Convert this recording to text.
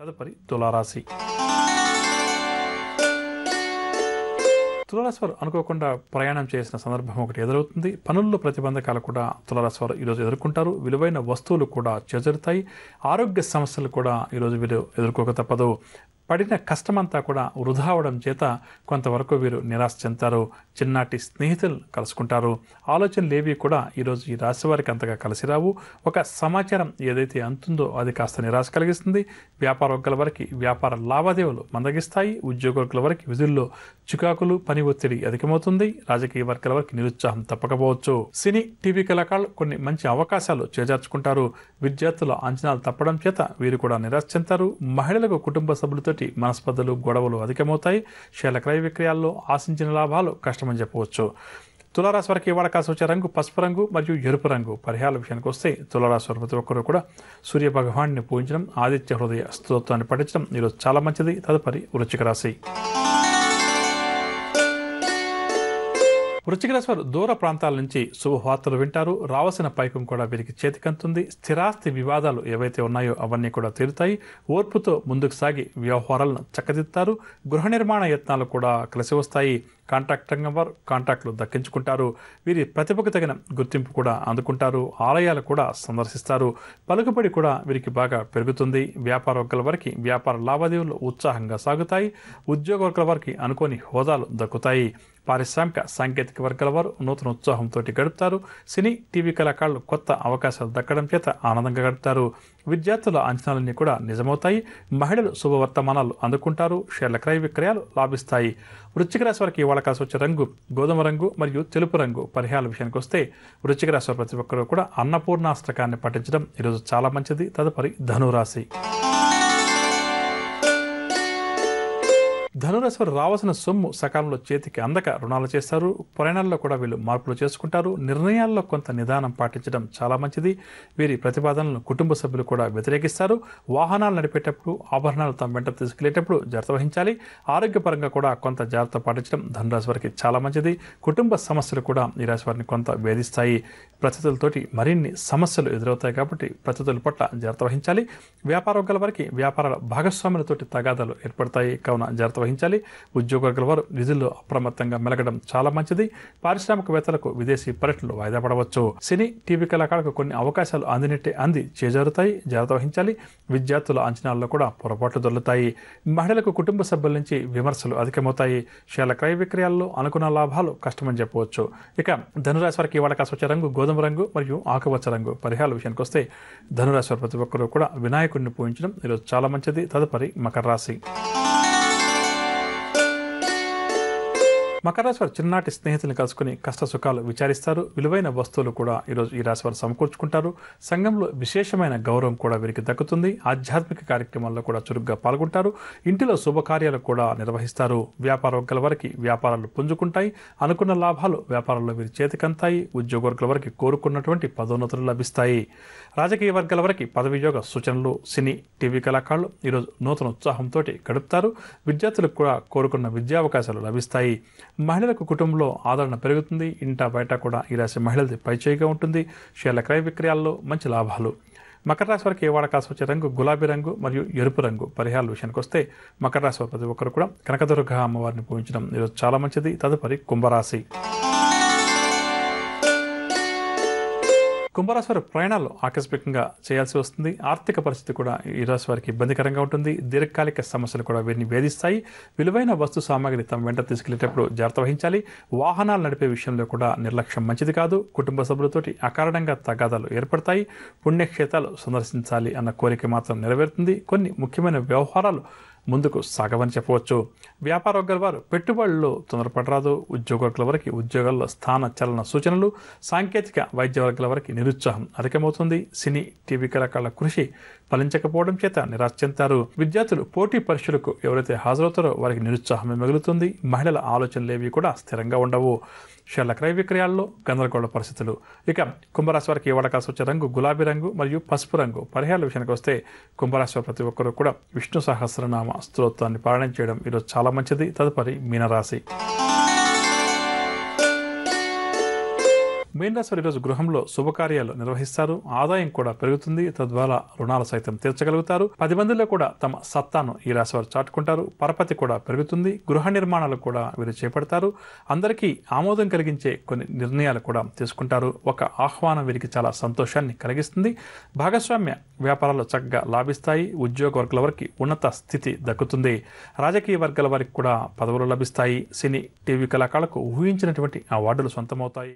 తదుపరి తులారాశి. తులారాశి వారు అనుకోకుండా ప్రయాణం చేసిన సందర్భం ఒకటి ఎదురవుతుంది. పనుల్లో ప్రతిబంధకాలు కూడా తులారాశి వారు ఈరోజు ఎదుర్కొంటారు. విలువైన వస్తువులు కూడా చేజరుతాయి. ఆరోగ్య సమస్యలు కూడా ఈరోజు వీరు ఎదుర్కోక తప్పదు. పడిన కష్టమంతా కూడా వృధా అవడం చేత కొంతవరకు వీరు నిరాశ చెందుతారు. చిన్నటి స్నేహితులను కలుసుకుంటారు. ఆలోచనలు ఏవి కూడా ఈరోజు ఈ రాశి వారికి అంతగా కలిసి రావు. ఒక సమాచారం ఏదైతే అంతుందో అది కాస్త నిరాశ కలిగిస్తుంది. వ్యాపార వర్గాల వారికి వ్యాపార లావాదేవీలు మందగిస్తాయి. ఉద్యోగ వర్గాల వారికి విధుల్లో చికాకులు, పని ఒత్తిడి అధికమవుతుంది. రాజకీయ వర్గాల వారికి నిరుత్సాహం తప్పకపోవచ్చు. సినీ, టీవీ కళాకారులు కొన్ని మంచి అవకాశాలు చేజార్చుకుంటారు. విద్యార్థుల అంచనాలు తప్పడం చేత వీరు కూడా నిరాశ చెందుతారు. మహిళలకు కుటుంబ సభ్యులతో మనస్పర్ధలు, గొడవలు అధికమవుతాయి. షేర్ల క్రయ విక్రయాల్లో ఆశించిన లాభాలు కష్టమని చెప్పవచ్చు. తులారాశి వారికి ఇవాళ కాసి వచ్చే రంగు పసుపు రంగు మరియు ఎరుపు రంగు. పరిహారాల విషయానికి వస్తే తులారాశి వారు ప్రతి ఒక్కరూ కూడా సూర్య భగవాన్ని పూజించడం, ఆదిత్య హృదయ స్తోత్రాన్ని పఠించడం ఈరోజు చాలా మంచిది. తదుపరి వృశ్చిక రాశి. వృశ్చిక రాశి వారు దూర ప్రాంతాల నుంచి శుభవార్తలు వింటారు. రావాల్సిన పైకం కూడా వీరికి చేతికంతుంది. స్థిరాస్తి వివాదాలు ఏవైతే ఉన్నాయో అవన్నీ కూడా తీరుతాయి. ఓర్పుతో ముందుకు సాగి వ్యవహారాలను చక్కదిద్దుతారు. గృహ నిర్మాణ యత్నాలు కూడా కలిసి వస్తాయి. కాంట్రాక్ట్ రంగం వారు కాంట్రాక్టులు దక్కించుకుంటారు. వీరి ప్రతిభకు తగిన గుర్తింపు కూడా అందుకుంటారు. ఆలయాలు కూడా సందర్శిస్తారు. పలుకుబడి కూడా వీరికి బాగా పెరుగుతుంది. వ్యాపార వర్గాల వారికి వ్యాపార లావాదేవీలు ఉత్సాహంగా సాగుతాయి. ఉద్యోగ వర్గాల వారికి అనుకోని హోదాలు దక్కుతాయి. పారిశ్రామిక, సాంకేతిక వర్గాల వారు నూతన ఉత్సాహంతో గడుపుతారు. సినీ, టీవీ కళాకారులు కొత్త అవకాశాలు దక్కడం చేత ఆనందంగా గడుపుతారు. విద్యార్థుల అంచనాలన్నీ కూడా నిజమవుతాయి. మహిళలు శుభవర్తమానాలు అందుకుంటారు. షేర్ల క్రయ విక్రయాలు లాభిస్తాయి. వృశ్చిక రాశి వారికి ఇవాళ కాసి వచ్చే రంగు గోధుమ రంగు మరియు తెలుపు రంగు. పరిహారాల విషయానికి వస్తే వృశ్చిక రాశి వారు ప్రతి ఒక్కరూ కూడా అన్నపూర్ణాష్టకాన్ని పఠించడం ఈరోజు చాలా మంచిది. తదుపరి ధనురాశి. ధనురాశి వారు రావాల్సిన సొమ్ము సకాలంలో చేతికి అందక రుణాలు చేస్తారు. ప్రయాణాల్లో కూడా వీళ్ళు మార్పులు చేసుకుంటారు. నిర్ణయాల్లో కొంత నిదానం పాటించడం చాలా మంచిది. వీరి ప్రతిపాదనలను కుటుంబ సభ్యులు కూడా వ్యతిరేకిస్తారు. వాహనాలు నడిపేటప్పుడు, ఆభరణాలు తమ వెంట తీసుకెళ్లేటప్పుడు జాగ్రత్త వహించాలి. ఆరోగ్యపరంగా కూడా కొంత జాగ్రత్త పాటించడం ధనురాశి వారికి చాలా మంచిది. కుటుంబ సమస్యలు కూడా ఈ రాశి వారిని కొంత వేధిస్తాయి. ప్రతితులతోటి మరిన్ని సమస్యలు ఎదురవుతాయి కాబట్టి ప్రతితుల పట్ల జాగ్రత్త వహించాలి. వ్యాపార వర్గాల వారికి వ్యాపారాల భాగస్వాములతోటి తగాదాలు ఏర్పడతాయి కావున జాగ్రత్త వహించాలి. ఉద్యోగ వర్గాల వారు విధుల్లో అప్రమత్తంగా మెలగడం చాలా మంచిది. పారిశ్రామికవేత్తలకు విదేశీ పర్యటనలు వాయిదా పడవచ్చు. సినీ, టీవీ కళాకారులకు కొన్ని అవకాశాలు అందినట్టే అంది చేజారుతాయి. జాగ్రత్త వహించాలి. విద్యార్థుల అంచనాల్లో కూడా పొరపాట్లు దొర్లుతాయి. మహిళలకు కుటుంబ సభ్యుల నుంచి విమర్శలు అధికమవుతాయి. షేర్ల క్రయ విక్రయాల్లో అనుకున్న లాభాలు కష్టమని చెప్పవచ్చు. ఇక ధనురాశి వారికి ఇవాళ కాసి వచ్చే రంగు గోధుమ రంగు మరియు ఆకుపచ్చ రంగు. పరిహారాల విషయానికి వస్తే ధనురాశి వారు ప్రతి ఒక్కరూ కూడా వినాయకుడిని పూజించడం ఈరోజు చాలా మంచిది. తదుపరి మకర రాశి. మకర రాశి వారు చిన్ననాటి స్నేహితులను కలుసుకుని కష్ట సుఖాలు విచారిస్తారు. విలువైన వస్తువులు కూడా ఈరోజు ఈ రాశి వారు సమకూర్చుకుంటారు. సంఘంలో విశేషమైన గౌరవం కూడా వీరికి దక్కుతుంది. ఆధ్యాత్మిక కార్యక్రమాల్లో కూడా చురుగ్గా పాల్గొంటారు. ఇంటిలో శుభకార్యాలు కూడా నిర్వహిస్తారు. వ్యాపార వర్గాల వారికి వ్యాపారాలు పుంజుకుంటాయి. అనుకున్న లాభాలు వ్యాపారాల్లో వీరి చేతికంతాయి. ఉద్యోగ వర్గాల వారికి కోరుకున్నటువంటి పదోన్నతులు లభిస్తాయి. రాజకీయ వర్గాల వారికి పదవియోగ సూచనలు. సినీ, టీవీ కళాకారులు ఈరోజు నూతన ఉత్సాహంతో గడుపుతారు. విద్యార్థులకు కూడా కోరుకున్న విద్యావకాశాలు లభిస్తాయి. మహిళలకు కుటుంబంలో ఆదరణ పెరుగుతుంది. ఇంటా బయట కూడా ఈ రాశి మహిళలది పైచేయిగా ఉంటుంది. షేర్ల క్రయ విక్రయాల్లో మంచి లాభాలు. మకర రాశి వారికి ఇవాళ కాసి వచ్చే రంగు గులాబీ రంగు మరియు ఎరుపు రంగు. పరిహారాల విషయానికి వస్తే మకర రాశి వారు ప్రతి ఒక్కరు కూడా కనకదుర్గ అమ్మవారిని పూజించడం ఈరోజు చాలా మంచిది. తదుపరి కుంభరాశి. కుంభరాశి వారి ప్రయాణాలు ఆకస్మికంగా చేయాల్సి వస్తుంది. ఆర్థిక పరిస్థితి కూడా ఈ రాశి వారికి ఇబ్బందికరంగా ఉంటుంది. దీర్ఘకాలిక సమస్యలు కూడా వీరిని వేధిస్తాయి. విలువైన వస్తు సామాగ్రి తమ వెంట తీసుకెళ్లేటప్పుడు జాగ్రత్త వహించాలి. వాహనాలు నడిపే విషయంలో కూడా నిర్లక్ష్యం మంచిది కాదు. కుటుంబ సభ్యులతోటి అకారణంగా తగాదాలు ఏర్పడతాయి. పుణ్యక్షేత్రాలు సందర్శించాలి అన్న కోరిక మాత్రం నెరవేరుతుంది. కొన్ని ముఖ్యమైన వ్యవహారాలు ముందుకు సాగవని చెప్పవచ్చు. వ్యాపార వర్గాల వారు పెట్టుబడుల్లో తొందరపడరాదు. ఉద్యోగ వర్గాల వారికి ఉద్యోగాల్లో స్థాన చలన సూచనలు. సాంకేతిక, వైద్య వర్గాల వారికి నిరుత్సాహం అధికమవుతుంది. సినీ, టీవీ కళాకారుల కృషి ఫలించకపోవడం చేత నిరాశ చెందుతారు. విద్యార్థులు పోటీ పరీక్షలకు ఎవరైతే హాజరవుతారో వారికి నిరుత్సాహమే మిగులుతుంది. మహిళల ఆలోచనలు ఏవి కూడా స్థిరంగా ఉండవు. షేర్ల క్రయ విక్రయాల్లో గందరగోళ పరిస్థితులు. ఇక కుంభరాశి వారికి ఇవాళ కాసి వచ్చే రంగు గులాబీ రంగు మరియు పసుపు రంగు. పరిహారాల విషయానికి వస్తే కుంభరాశి వారు ప్రతి ఒక్కరూ కూడా విష్ణు సహస్రనామ స్తోత్రాన్ని పారాయణ చేయడం ఈరోజు చాలా మంచిది. తదుపరి మీనరాశి. మీనరాశి వారు ఈరోజు గృహంలో శుభకార్యాలు నిర్వహిస్తారు. ఆదాయం కూడా పెరుగుతుంది. తద్వారా రుణాలు సైతం తీర్చగలుగుతారు. 10 మందిలో కూడా తమ సత్తాను ఈ రాశి వారు చాటుకుంటారు. పరపతి కూడా పెరుగుతుంది. గృహ నిర్మాణాలు కూడా వీరు చేపడతారు. అందరికీ ఆమోదం కలిగించే కొన్ని నిర్ణయాలు కూడా తీసుకుంటారు. ఒక ఆహ్వానం వీరికి చాలా సంతోషాన్ని కలిగిస్తుంది. భాగస్వామ్య వ్యాపారాలు చక్కగా లాభిస్తాయి. ఉద్యోగ వర్గాల వారికి ఉన్నత స్థితి దక్కుతుంది. రాజకీయ వర్గాల వారికి కూడా పదవులు లభిస్తాయి. సినీ, టీవీ కళాకారులకు ఊహించినటువంటి అవార్డులు సొంతమవుతాయి.